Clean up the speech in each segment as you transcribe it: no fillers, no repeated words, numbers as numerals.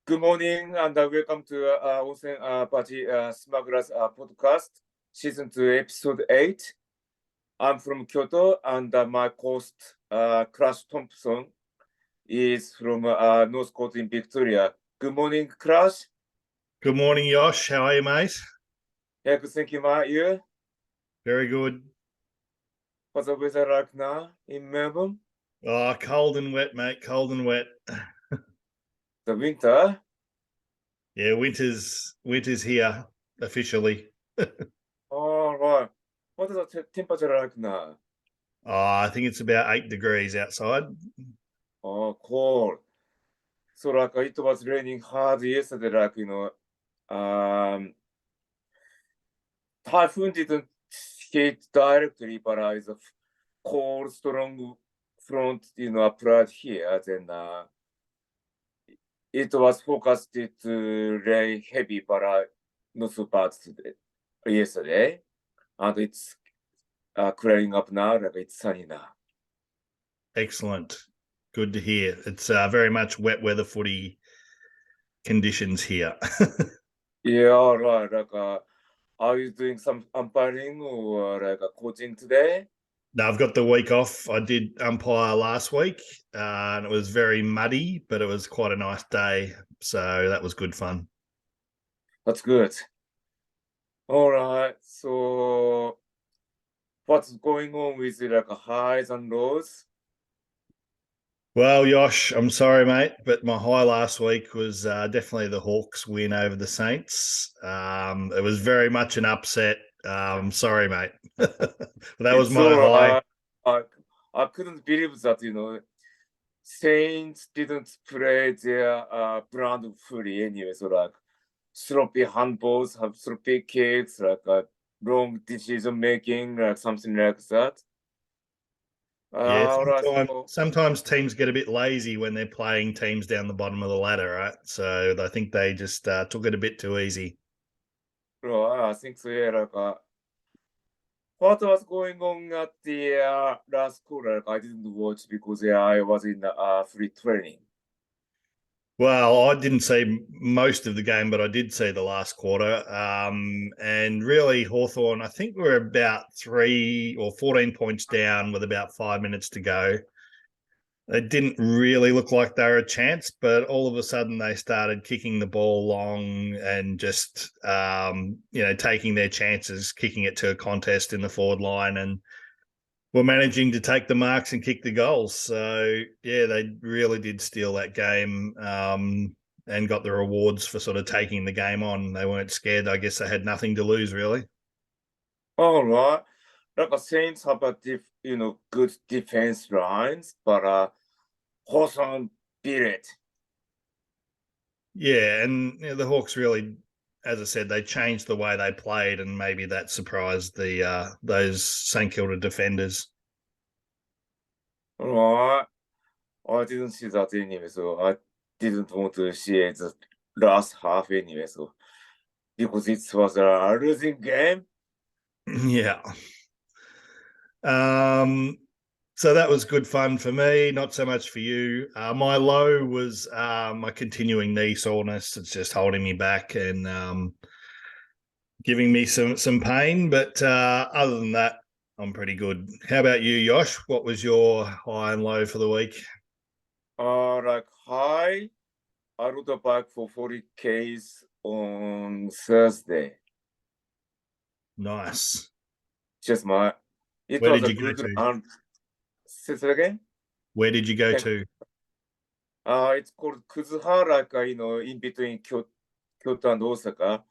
Good morning and welcome to Onsen Budgie Smugglers podcast, season 2, episode 8. I'm from Kyoto and my host, Crash Thompson, is from North Coast in Victoria. Good morning, Crash. Good morning, Yosh. How are you, mate? Yeah, good, thank you, mate. You? Very good. What's the weather like now in Melbourne? Oh, cold and wet, mate. Cold and wet. The winter? Yeah, winter's here officially. All right. What is the temperature like now? I think it's about 8 degrees outside. Oh, cold. So like it was raining hard yesterday, typhoon didn't hit directly, but it's a cold, strong front, applied here. Then it was forecasted to rain heavy, but not so bad today, yesterday. And it's clearing up now, like it's sunny now. Excellent. Good to hear. It's very much wet weather footy conditions here. Yeah, right. Are you doing some umpiring or coaching today? No, I've got the week off. I did umpire last week, and it was very muddy, but it was quite a nice day. So that was good fun. That's good. All right. So, what's going on with highs and lows? Well, Yosh, I'm sorry, mate, but my high last week was definitely the Hawks win over the Saints. It was very much an upset. Sorry, mate. But that was my high. I couldn't believe that, Saints didn't play their brand fully anyway. So, sloppy handballs, have sloppy kicks, wrong decision making, something like that. Yeah, sometimes teams get a bit lazy when they're playing teams down the bottom of the ladder, right? So I think they just took it a bit too easy. I think so, yeah. What was going on at the last quarter? I didn't watch because I was in free training. Well, I didn't see most of the game, but I did see the last quarter. And really, Hawthorn, I think we're about 3 or 14 points down with about 5 minutes to go. It didn't really look like they were a chance, but all of a sudden they started kicking the ball long and just, taking their chances, kicking it to a contest in the forward line, and were managing to take the marks and kick the goals. So, yeah, they really did steal that game and got the rewards for sort of taking the game on. They weren't scared. I guess they had nothing to lose, really. All right. Saints have good defense lines, but Hawthorn beat it. Yeah, and the Hawks really, as I said, they changed the way they played, and maybe that surprised those St Kilda defenders. All right. I didn't see that anyway, so I didn't want to see the last half anyway, so because it was a losing game. Yeah. So that was good fun for me, not so much for you. My low was my continuing knee soreness. It's just holding me back and giving me some pain. But other than that, I'm pretty good. How about you, Yosh? What was your high and low for the week? High, I rode a bike for 40 Ks on Thursday. Nice. Just my, it Where was did a you go good to? run. Say it again? Where did you go to? It's called Kuzuha, in between Kyoto and Osaka.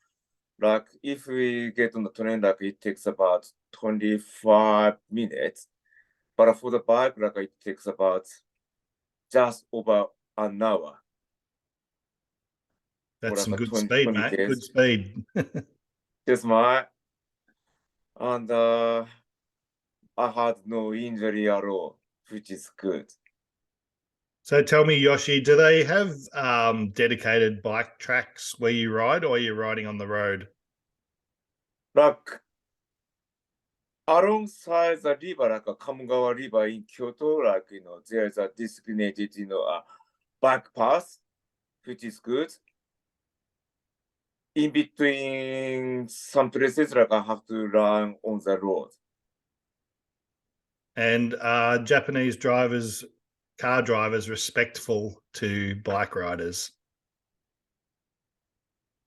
If we get on the train, it takes about 25 minutes. But for the bike, it takes about just over an hour. That's some good speed, mate. Good speed. That's and I had no injury at all, which is good. So tell me, Yoshi, do they have dedicated bike tracks where you ride, or are you riding on the road? Alongside the river, Kamugawa River in Kyoto, there's a designated, bike path, which is good. in between some places, like I have to run on the road. And are Japanese drivers, car drivers, respectful to bike riders?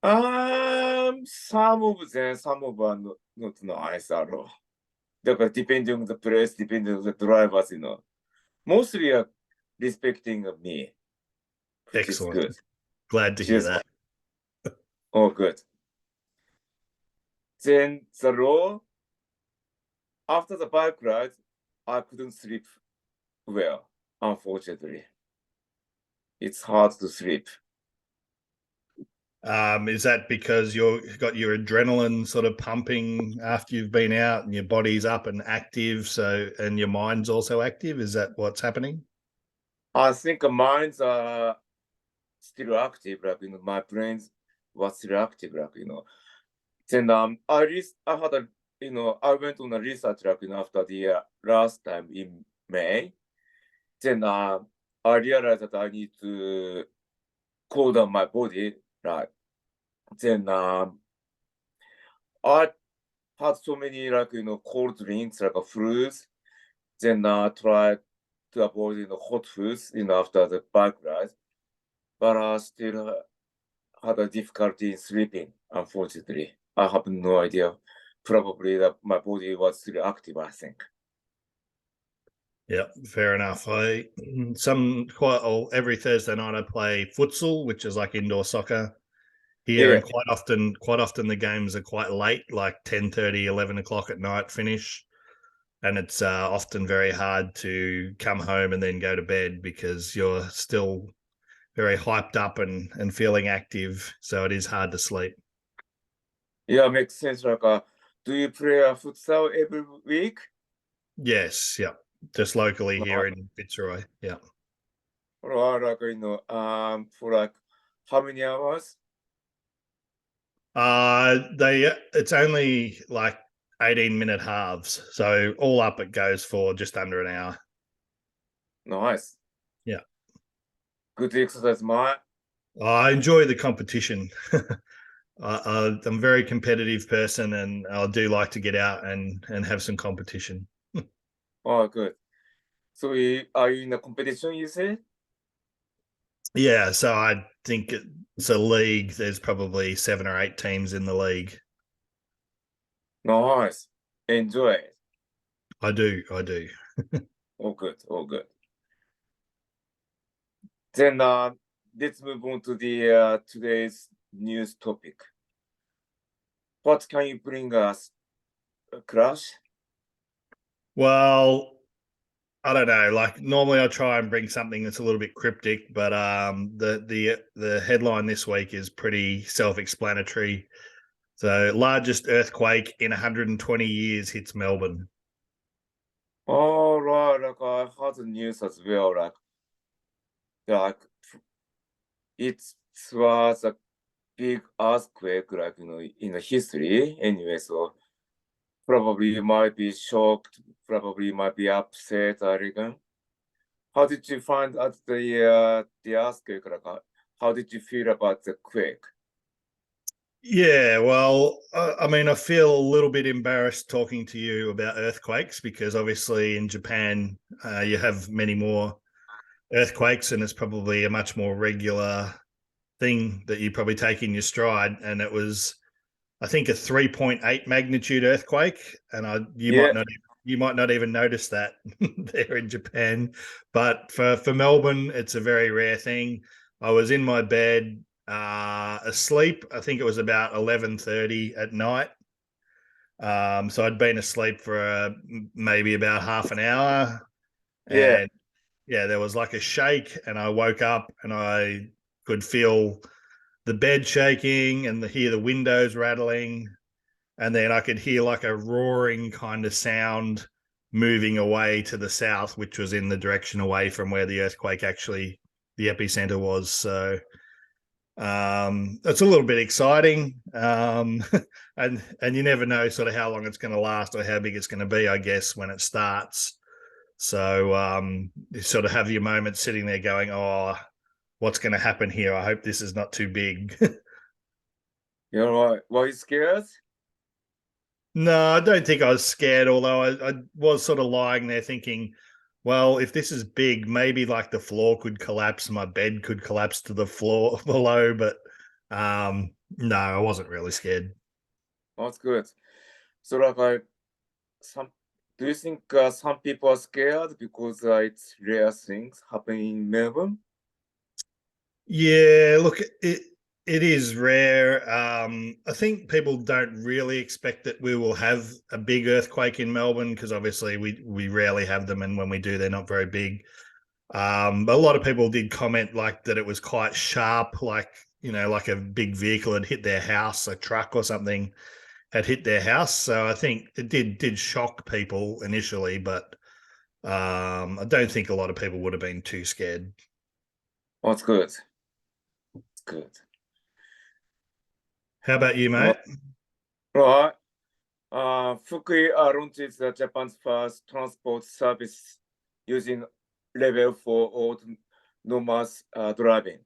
Some of them, some of them are not nice at all. だから depending on the place, depending on the drivers, mostly are respecting me, which is Excellent. good. Glad to hear that. Oh, good. Then the road, after the bike ride, I couldn't sleep well, unfortunately. It's hard to sleep. Is that because you've got your adrenaline sort of pumping after you've been out and your body's up and active, and your mind's also active? Is that what's happening? I think minds are still active, like, my brains was still active, like, Then I had a, I went on a research, like, after the last time in May. Then I realized that I need to cool down my body, right? Then I had so many, like, cold drinks, like fruits. Then tried to avoid, hot foods, after the bike ride. But I still had a difficulty in sleeping, unfortunately. I have no idea. Probably that my body was still active, I think. Yeah, fair enough. Every Thursday night I play futsal, which is like indoor soccer here, Yeah. and quite often the games are quite late, like 10:30, 11 o'clock at night finish. And it's often very hard to come home and then go to bed because you're still very hyped up and feeling active. So it is hard to sleep. Yeah, makes sense. Like, do you play a futsal every week? Yes, yeah. Just locally No. here in Fitzroy. Yeah. Or like, for like how many hours? It's only like 18-minute halves. So all up it goes for just under an hour. Nice. Yeah. Good exercise, man. I enjoy the competition. I'm a very competitive person, and I do like to get out and have some competition. Oh, good. So are you in a competition, you say? Yeah, so I think it's a league. There's probably 7 or 8 teams in the league. Nice. Enjoy it. I do. Oh, good. Oh, good. Then let's move on to the today's news topic. What can you bring us, Crash? Well, I don't know. Like normally, I try and bring something that's a little bit cryptic, but the headline this week is pretty self-explanatory. So, largest earthquake in 120 years hits Melbourne. All right, like I heard the news as well. Like it was a big earthquake, like in the history. Anyway, so probably you might be shocked, probably you might be upset, I reckon. How did you find out the earthquake? Like, how did you feel about the quake? Yeah, well, I mean, I feel a little bit embarrassed talking to you about earthquakes because obviously in Japan, you have many more earthquakes, and it's probably a much more regular thing that you probably take in your stride. And it was, I think, a 3.8 magnitude earthquake, and Yeah, you might not even notice that there in Japan. But for Melbourne, it's a very rare thing. I was in my bed, asleep. I think it was about 11:30 at night. So I'd been asleep for maybe about half an hour, yeah, and yeah, there was like a shake, and I woke up and I could feel the bed shaking and hear the windows rattling, and then I could hear like a roaring kind of sound moving away to the south, which was in the direction away from where the earthquake actually, the epicenter was. So it's a little bit exciting, and you never know sort of how long it's going to last or how big it's going to be, I guess, when it starts. So you sort of have your moment sitting there going, oh, what's going to happen here? I hope this is not too big. You know, were you scared? No, I don't think I was scared, although I was sort of lying there thinking, well, if this is big, maybe like the floor could collapse, my bed could collapse to the floor below, but no, I wasn't really scared. That's good. So like some do you think some people are scared because it's rare things happen in Melbourne? Yeah, look, it is rare. I think people don't really expect that we will have a big earthquake in Melbourne because obviously we rarely have them, and when we do, they're not very big. But a lot of people did comment like that it was quite sharp, like like a big vehicle had hit their house, a truck or something had hit their house. So I think it did shock people initially, but I don't think a lot of people would have been too scared. That's good. It's good. How about you, Right. mate? Right. Fukui launches Japan's first transport service using level 4 autonomous driving.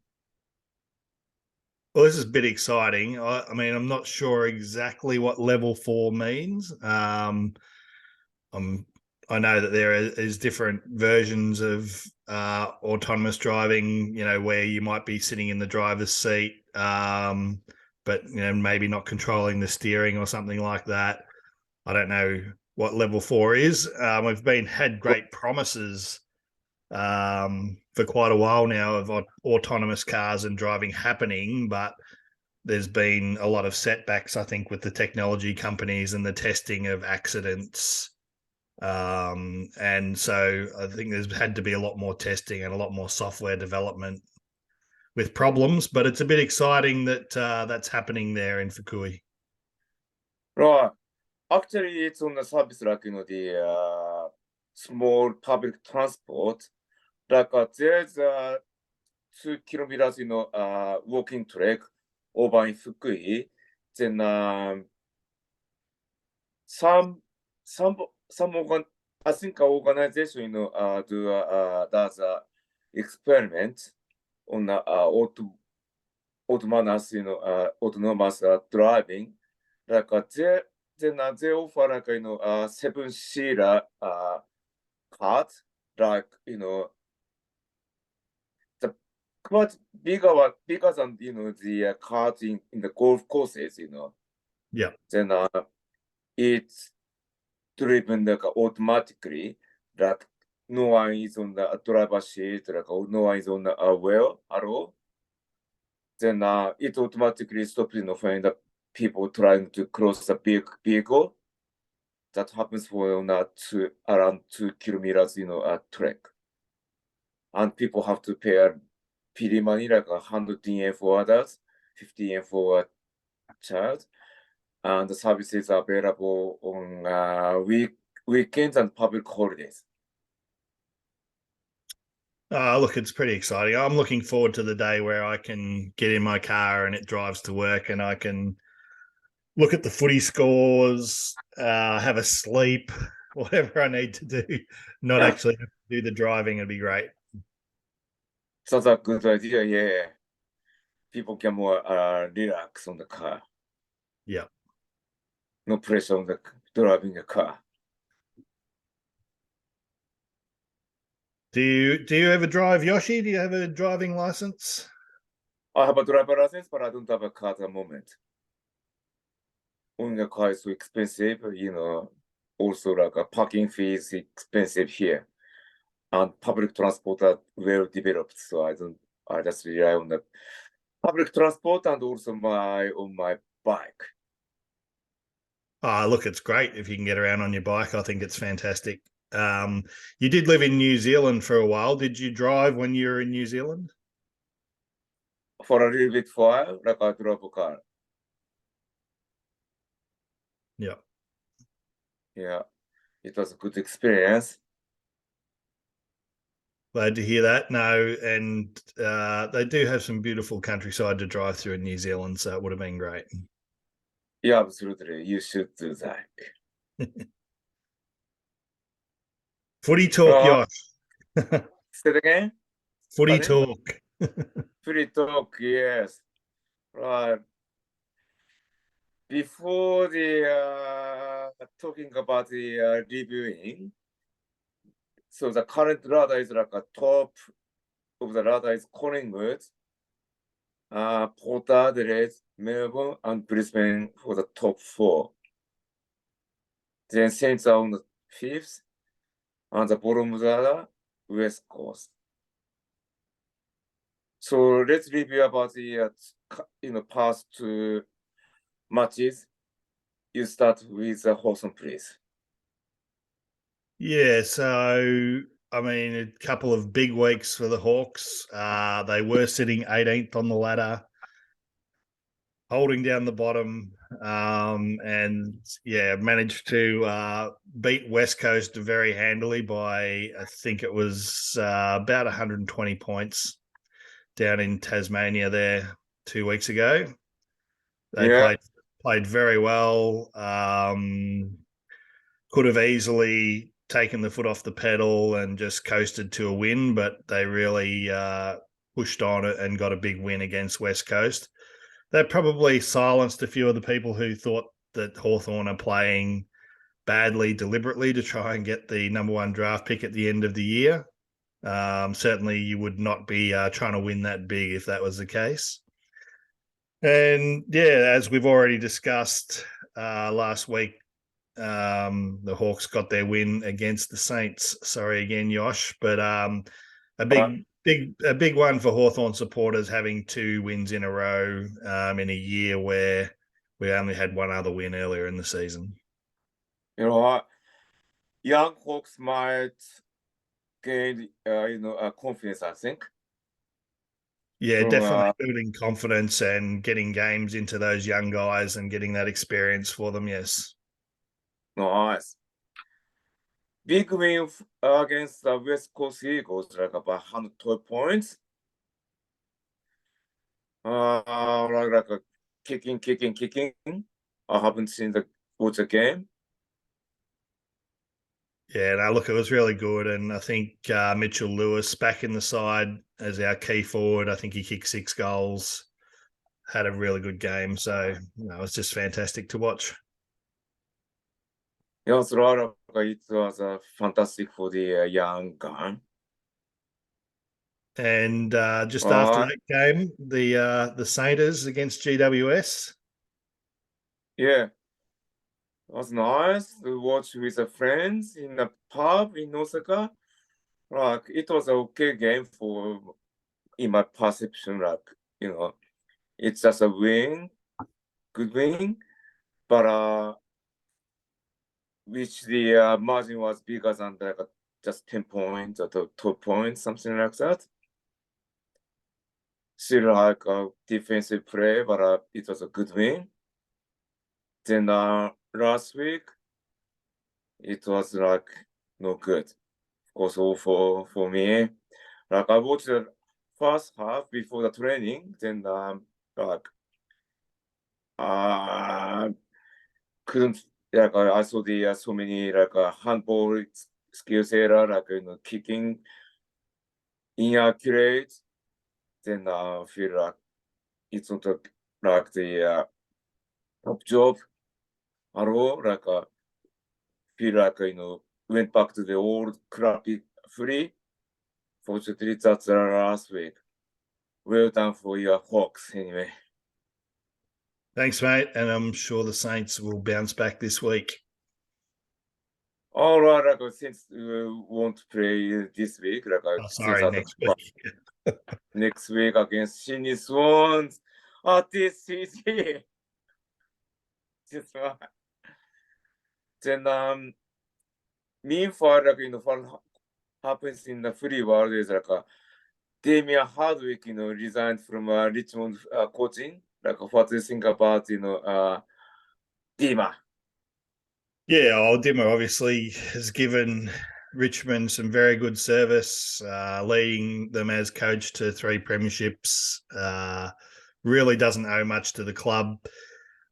Well, this is a bit exciting. I mean, I'm not sure exactly what level 4 means. I know that there is different versions of autonomous driving, where you might be sitting in the driver's seat, but maybe not controlling the steering or something like that. I don't know what level 4 is. We've had great promises for quite a while now of autonomous cars and driving happening, but there's been a lot of setbacks, I think, with the technology companies and the testing of accidents. And so I think there's had to be a lot more testing and a lot more software development with problems, but it's a bit exciting that that's happening there in Fukui. Right. Actually, it's on the service like the small public transport. Like there's 2 kilometers, walking track over in Fukui. Then some some some I think organization do does experiment on autonomous autonomous driving. Like they offer like 7-seater cars, like the quite bigger than the cars in the golf courses. Yeah. Then it's driven like automatically, like no one is on the driver's seat, like no one is on the wheel at all. Then it automatically stops when the people trying to cross the vehicle. That happens for around 2 kilometers, trek. And people have to pay a PD money, like 100 yen for others, 50 yen for a child. And the services are available on weekends and public holidays. Look, it's pretty exciting. I'm looking forward to the day where I can get in my car and it drives to work and I can look at the footy scores, have a sleep, whatever I need to do, not Yeah, actually have to do the driving. It'd be great. that's a good idea. Yeah, people can more relax on the car. Yeah. No pressure on the driving a car. Do you ever drive, Yoshi? Do you have a driving license? I have a driver license, but I don't have a car at the moment. Owning a car is so expensive, Also, like a parking fee is expensive here, and public transport are well developed. So I just rely on the public transport and also my bike. Look, it's great if you can get around on your bike. I think it's fantastic. You did live in New Zealand for a while. Did you drive when you were in New Zealand? For a little bit while, like I drove a car. Yeah. Yeah, it was a good experience. Glad to hear that. No, and they do have some beautiful countryside to drive through in New Zealand, so it would have been great. Yeah, absolutely. You should do that. Footy talk, Uh, Yosh. say it again. Footy Pardon? talk. Free talk, yes. Right. before the talking about the reviewing, so the current ladder is like a top of the ladder is Collingwood, Port Adelaide, Melbourne, and Brisbane for the top 4. Then Saints are on the 5th, and the bottom of the ladder, West Coast. So let's review about the past 2 matches. You start with the Hawthorn, please. Yeah, so I mean, a couple of big weeks for the Hawks. They were sitting 18th on the ladder, holding down the bottom, and yeah, managed to beat West Coast very handily by, I think it was about 120 points down in Tasmania there 2 weeks ago. They Yeah. played very well. Could have easily taken the foot off the pedal and just coasted to a win, but they really pushed on it and got a big win against West Coast. That probably silenced a few of the people who thought that Hawthorn are playing badly deliberately to try and get the number 1 draft pick at the end of the year. Certainly you would not be trying to win that big if that was the case. And yeah, as we've already discussed last week, the Hawks got their win against the Saints. Sorry again, Yosh, but a big one for Hawthorn supporters, having 2 wins in a row in a year where we only had 1 other win earlier in the season. You know what? Young Hawks might gain, confidence, I think. Yeah, From, definitely building confidence and getting games into those young guys and getting that experience for them, yes. Nice. Big win against the West Coast Eagles, like about 112 points. Like a kicking. I haven't seen watch the game. Yeah, no, look, it was really good. And I think Mitchell Lewis back in the side as our key forward. I think he kicked 6 goals, had a really good game. So, it was just fantastic to watch. It was fantastic for the young guy. And just after that game, the Saints against GWS. Yeah, it was nice to watch with the friends in the pub in Osaka. Like, it was an okay game in my perception. Like, it's just a win, good win, but which the margin was bigger than like just 10 points or 12 points, something like that. Still like a defensive play, but it was a good win. Then last week, it was like no good. Of course, all for me. Like, I watched the first half before the training, then like couldn't, like, I saw the so many like handball skills error, like kicking inaccurate. Then feel like it's not like the top job at all. Like feel like went back to the old crappy free. Fortunately, that's the last week. Well done for your Hawks, anyway. Thanks, mate. And I'm sure the Saints will bounce back this week. All right, like since we won't play this week, like sorry, next week. Next week against Sydney Swans at TCG. Just then meanwhile, like what happens in the free world is like Damien Hardwick, resigned from Richmond coaching. Like, what do you think about Dima? Yeah, Dimmer obviously has given Richmond some very good service, leading them as coach to 3 premierships. Really doesn't owe much to the club. I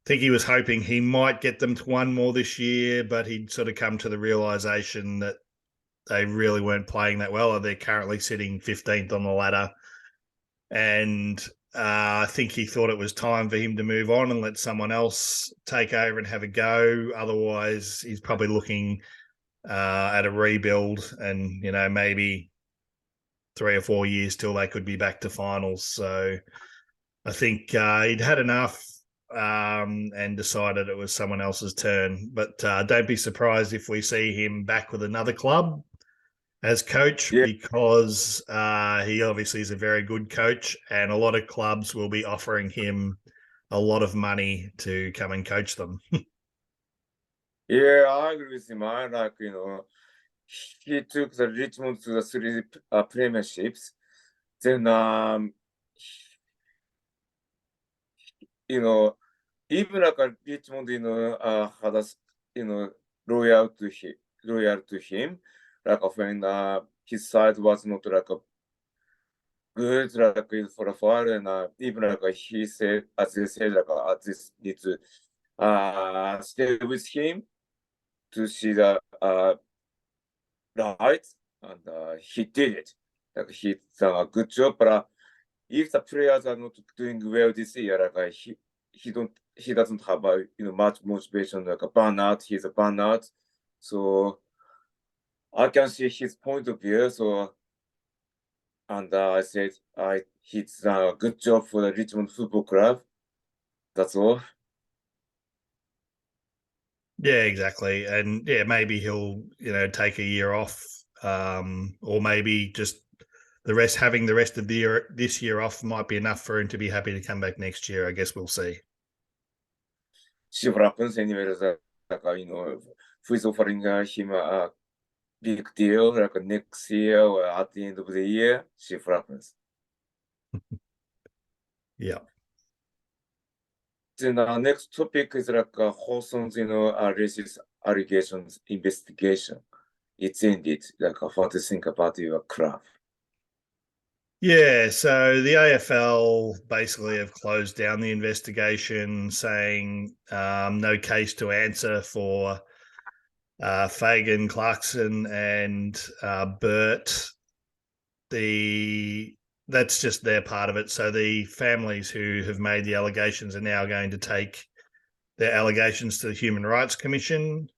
think he was hoping he might get them to 1 more this year, but he'd sort of come to the realisation that they really weren't playing that well. They're currently sitting 15th on the ladder. And I think he thought it was time for him to move on and let someone else take over and have a go. Otherwise, he's probably looking at a rebuild and, maybe 3 or 4 years till they could be back to finals. So I think he'd had enough and decided it was someone else's turn. But don't be surprised if we see him back with another club as coach, Yeah. because he obviously is a very good coach, and a lot of clubs will be offering him a lot of money to come and coach them. Yeah, I agree with him. He took the Richmond to the three premierships. Then, you know, even Richmond, had a, loyal to him, when his side was not good, for a while, and even he said, as they said, this need to stay with him to see the right, and he did it. He done a good job, but if the players are not doing well this year, he doesn't have much motivation, a burnout. He's a burnout, so I can see his point of view. So, and I said, he's done a good job for the Richmond Football Club. That's all. Yeah, exactly. And yeah, maybe he'll, take a year off, or maybe just having the rest of this year off might be enough for him to be happy to come back next year. I guess we'll see. See what happens anyway. Who is offering him a big deal, next year or at the end of the year? See what happens. Yeah. Then the next topic is Hawson's, racist allegations investigation. It's ended. What to think about your club? Yeah, so the AFL basically have closed down the investigation, saying no case to answer for Fagan, Clarkson, and Burt. That's just their part of it. So the families who have made the allegations are now going to take their allegations to the Human Rights Commission,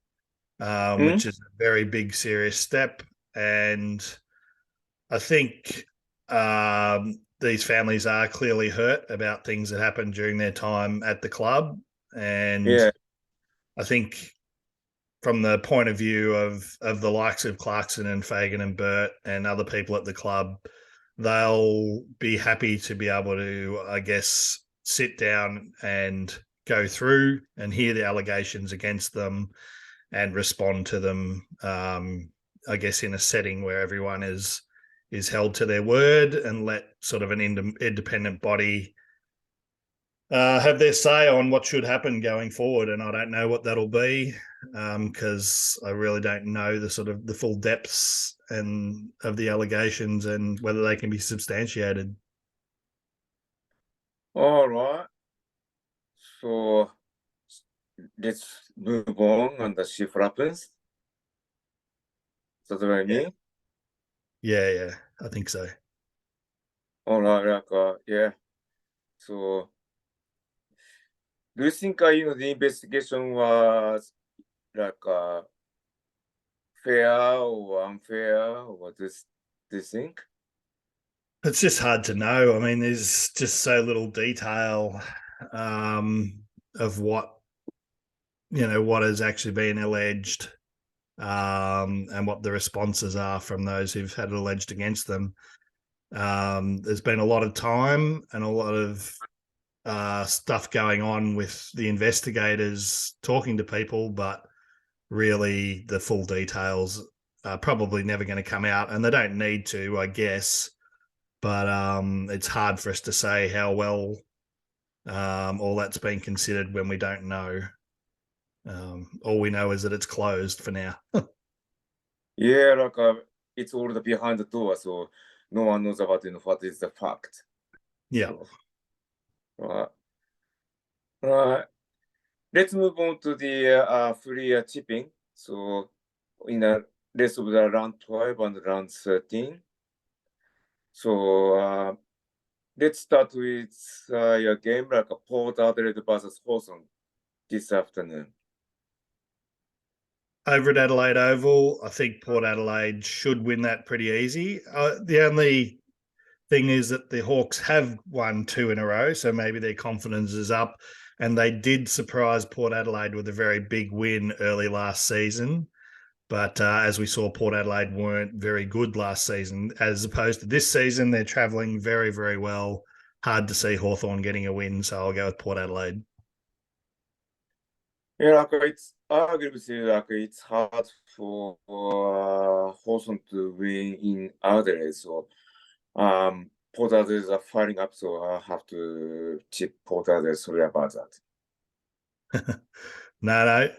which is a very big, serious step. And I think these families are clearly hurt about things that happened during their time at the club. And Yeah. I think from the point of view of the likes of Clarkson and Fagan and Burt and other people at the club, they'll be happy to be able to, I guess, sit down and go through and hear the allegations against them and respond to them, I guess, in a setting where everyone is held to their word, and let sort of an independent body have their say on what should happen going forward. And I don't know what that'll be, because I really don't know the full depths and of the allegations and whether they can be substantiated. All right. So let's move on and see what happens. That's what I mean. Yeah, I think so. All right. Yeah. So do you think the investigation was fair or unfair? Or what do you think? It's just hard to know. I mean, there's just so little detail of what has actually been alleged, and what the responses are from those who've had it alleged against them. There's been a lot of time and a lot of stuff going on with the investigators talking to people, but really the full details are probably never going to come out, and they don't need to, I guess. But it's hard for us to say how well all that's been considered when we don't know. All we know is that it's closed for now. Yeah, it's all behind the door, so no one knows about what is the fact. Yeah. So, right. Let's move on to the free chipping. So in the rest of the round 12 and round 13. So let's start with your game like a Port Adelaide versus Hawthorn this afternoon. Over at Adelaide Oval, I think Port Adelaide should win that pretty easy. The only thing is that the Hawks have won 2 in a row, so maybe their confidence is up. And they did surprise Port Adelaide with a very big win early last season. But as we saw, Port Adelaide weren't very good last season. As opposed to this season, they're travelling very, very well. Hard to see Hawthorn getting a win, so I'll go with Port Adelaide. Yeah, like I agree with you. Like it's hard for Hawthorn to win in Adelaide, so Port Adelaide are firing up, so I have to chip Port Adelaide. Sorry about that. No,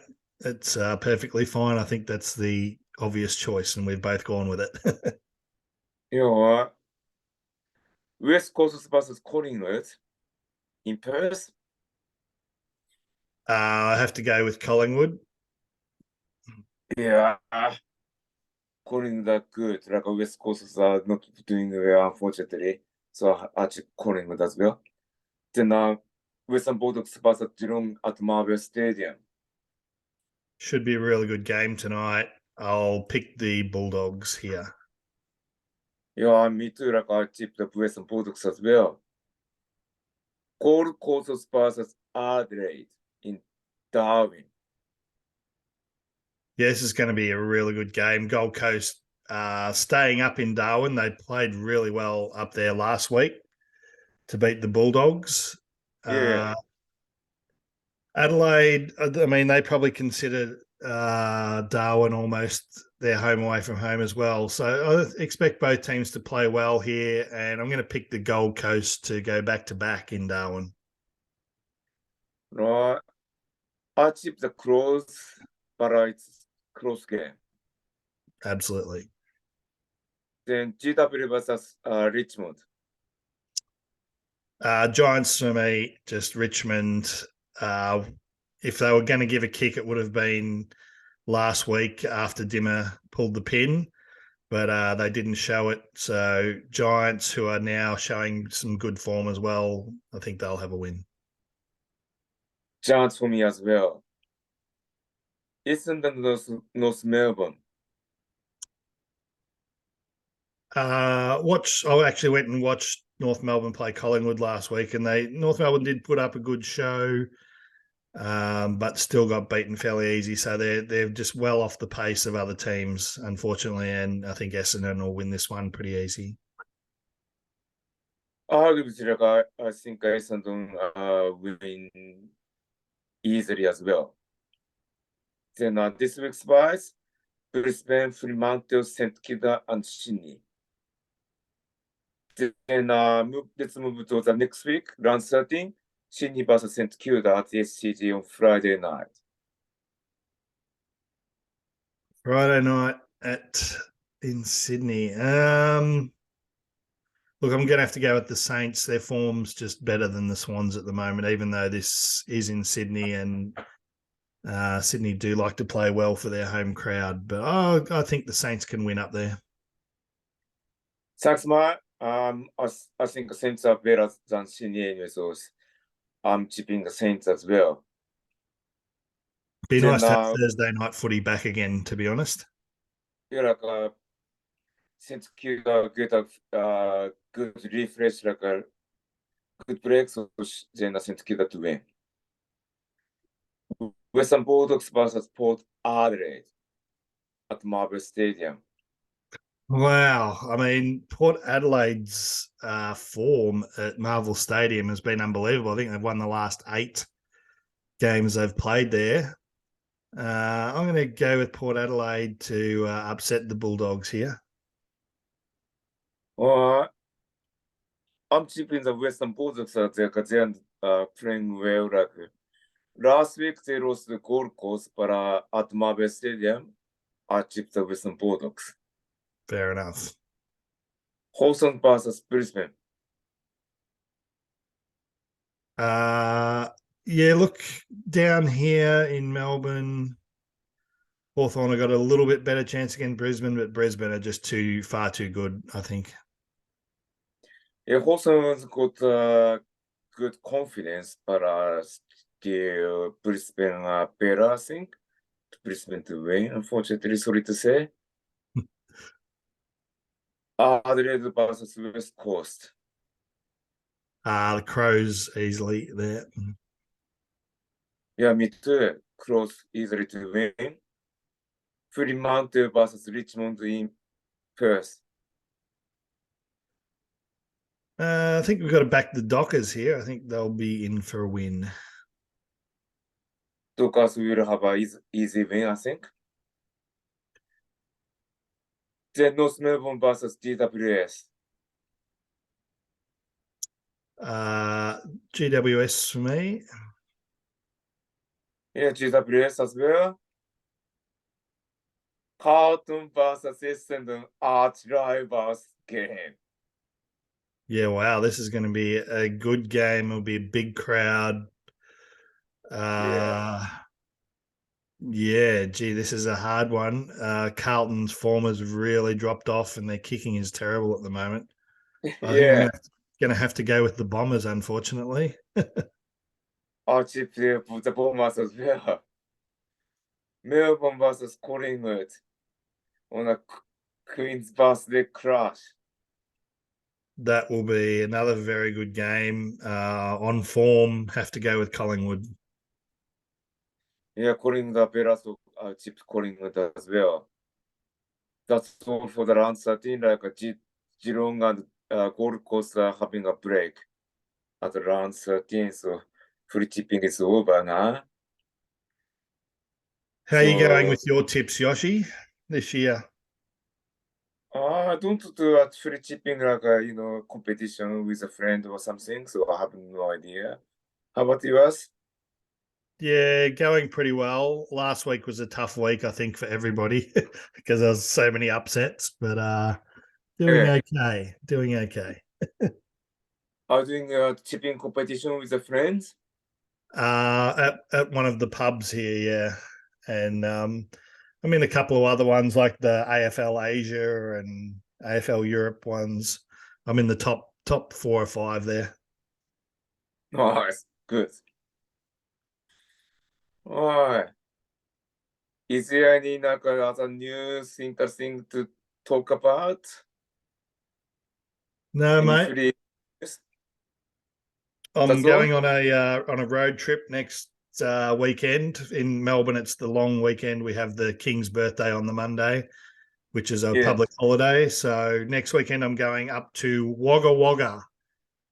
it's perfectly fine. I think that's the obvious choice, and we've both gone with it. You know, West Coast versus Collingwood in Perth. I have to go with Collingwood. Yeah, Collingwood are good. Like West Coast are not doing well, unfortunately. So I chip Collingwood as well. Then Western Bulldogs versus Geelong at Marvel Stadium. Should be a really good game tonight. I'll pick the Bulldogs here. Yeah, me too. Like I chip the Western Bulldogs as well. Gold Coast versus Adelaide in Darwin. Yeah, this is going to be a really good game. Gold Coast staying up in Darwin. They played really well up there last week to beat the Bulldogs. Yeah. Adelaide, I mean, they probably consider Darwin almost their home away from home as well. So I expect both teams to play well here, and I'm going to pick the Gold Coast to go back to back in Darwin. No, I chip the close, but it's close game. Absolutely. Then GW versus Richmond. Giants for me, just Richmond. If they were going to give a kick, it would have been last week after Dimmer pulled the pin, but they didn't show it. So Giants, who are now showing some good form as well, I think they'll have a win. Giants for me as well. Eastern and North Melbourne. I actually went and watched North Melbourne play Collingwood last week, and North Melbourne did put up a good show, but still got beaten fairly easy. So they're just well off the pace of other teams, unfortunately. And I think Essendon will win this one pretty easy. I agree with you. Like, I think Essendon will win easily as well. Then this week's buys, Brisbane, Fremantle, St Kilda, and Sydney. Then let's move to the next week, round 13, Sydney versus St Kilda at the SCG on Friday night. Friday night in Sydney. Look, I'm going to have to go with the Saints. Their form's just better than the Swans at the moment, even though this is in Sydney, and Sydney do like to play well for their home crowd. But I think the Saints can win up there. Thanks, Matt. I think the Saints are better than Sydney anyway, so I'm chipping the Saints as well. Be nice to have Thursday night footy back again, to be honest. Yeah, like St Kilda get a good refresh, like a good break, so then St Kilda to win. Western Bulldogs versus Port Adelaide at Marvel Stadium. Wow. I mean, Port Adelaide's form at Marvel Stadium has been unbelievable. I think they've won the last 8 games they've played there. I'm going to go with Port Adelaide to upset the Bulldogs here. I'm chipping the Western Bulldogs because they are playing well. Like last week, they lost the Gold Coast, but at Marvel Stadium, I chipped the Western Bulldogs. Fair enough. Hawthorn versus Brisbane. Yeah, look, down here in Melbourne, Hawthorn have got a little bit better chance against Brisbane, but Brisbane are just far too good, I think. Yeah, Hawthorne's got good confidence, but still Brisbane are better, I think. Brisbane to win, unfortunately, sorry to say. Adelaide versus West Coast. The Crows easily there. Yeah, me too. Close easily to win. Fremantle versus Richmond in Perth. I think we've got to back the Dockers here. I think they'll be in for a win. Dockers will have an easy win, I think. Then North Melbourne versus GWS. GWS for me. Yeah, GWS as well. Carlton versus Essendon arch rivals game. Yeah, wow, this is going to be a good game. It'll be a big crowd. Yeah, gee, this is a hard one. Carlton's form has really dropped off, and their kicking is terrible at the moment. I think I'm Yeah. going to have to go with the Bombers, unfortunately. Archie play for the Bombers as well. Melbourne versus Collingwood on a Queen's birthday crash. That will be another very good game. On form, have to go with Collingwood. Yeah, Collingwood are better, so Chip Collingwood as well. That's all for the round 13. Like Geelong and Gold Coast are having a break at round 13, so free tipping is over now. How are you going with your tips, Yoshi, this year? I don't do a free chipping like competition with a friend or something, so I have no idea. How about yours? Yeah, going pretty well. Last week was a tough week, I think, for everybody because there was so many upsets, but doing Yeah. okay. Doing okay. Are you doing a chipping competition with the friends? At one of the pubs here, yeah. And I'm in a couple of other ones like the AFL Asia and AFL Europe ones. I'm in the top 4 or 5 there. Nice, good. Alright. Is there any other news, interesting to talk about? No, Any mate. free news? I'm That's going all? on a road trip next weekend in Melbourne. It's the long weekend. We have the King's birthday on the Monday, which is a Yeah. public holiday. So next weekend I'm going up to Wagga Wagga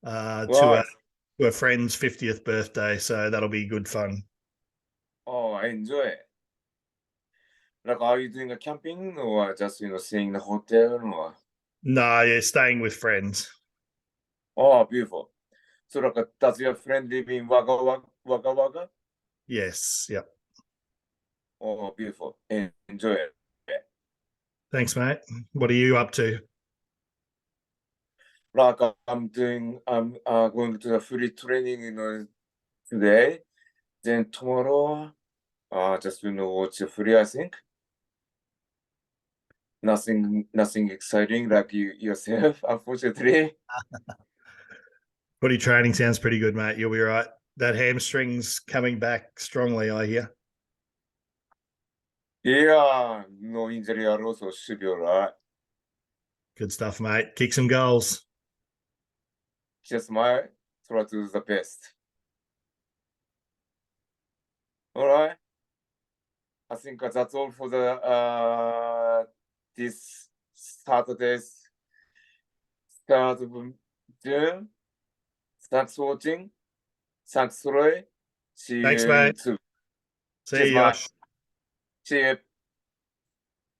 Right. to a friend's 50th birthday. So that'll be good fun. Oh, I enjoy it. Like, are you doing a camping or just staying in the hotel or? No, yeah, staying with friends. Oh, beautiful. So, does your friend live in Wagga Wagga? Wagga Wagga? Yes. Yep. Oh, beautiful. Enjoy it. Thanks, mate. What are you up to? Like, I'm going to the free training, today. Then tomorrow, just watch a free. I think nothing exciting like yourself. Unfortunately, Footy training sounds pretty good, mate. You'll be right. That hamstring's coming back strongly, I hear. yeah, no injury at all, so should be alright. Good stuff, mate. Kick some goals. Just my try to do the best. All right. I think that's all for the this Saturday's start of June. Thanks for watching. Thanks, Roy. See Thanks, you in mate. two. See Cheers, you, mate. Josh. See you.